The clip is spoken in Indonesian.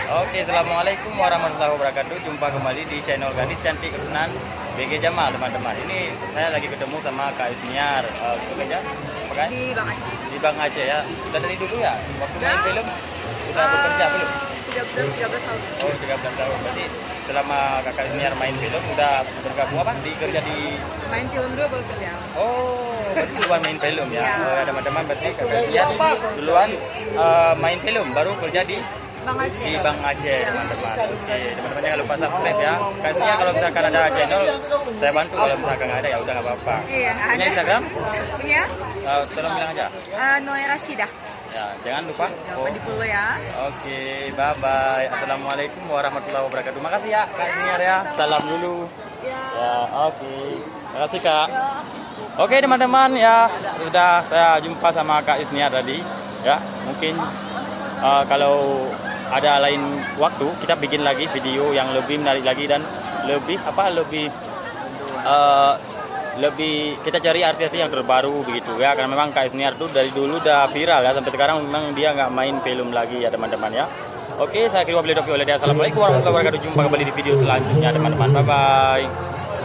Oke, assalamualaikum warahmatullahi wabarakatuh. Jumpa kembali di channel Gadis Cantik Keturunan BG Jamal, teman-teman. Ini saya lagi ketemu sama Kak Isniar. Bekerja apa kan? Di Bang Aceh. Di Bang Aceh ya. Udah dari dulu ya? Waktu main Udah. film udah bekerja belum? 13 tahun. Oh, 13 tahun. Berarti selama Kakak Isniar main film udah bergabung apa? Kerja di Main film dulu baru kerja. Oh, berarti duluan main film ya? Iya. Oh, ya teman-teman, berarti Kakak Isniar duluan main film, baru kerja di Bang Aceh. di Bang Aceh, teman-teman. Oke, teman-teman jangan lupa subscribe ya. Kasihnya kalau misalkan ada channel, saya bantu. Kalau misalkan nggak ada ya udah nggak apa-apa. Iya, Punya ada. Instagram? Punya? Tolong bilang aja. Noe Rashidah. Ya, jangan lupa. Jangan di follow ya. Oke, bye-bye. Assalamualaikum warahmatullahi wabarakatuh. Makasih ya, Kak Isniar ya. Salam dulu. Ya, oke. Makasih, Kak. Oke, teman-teman ya, sudah saya jumpa sama Kak Isniar tadi. Ya, mungkin kalau ada lain waktu kita bikin lagi video yang lebih menarik lagi dan lebih lebih kita cari artis yang terbaru begitu ya, karena memang Kak Isniar tuh dari dulu udah viral ya, sampai sekarang memang dia nggak main film lagi ya teman-teman ya. Oke, saya kira boleh doki oleh dia. Assalamualaikum warahmatullahi wabarakatuh. Jumpa kembali di video selanjutnya teman-teman. Bye bye.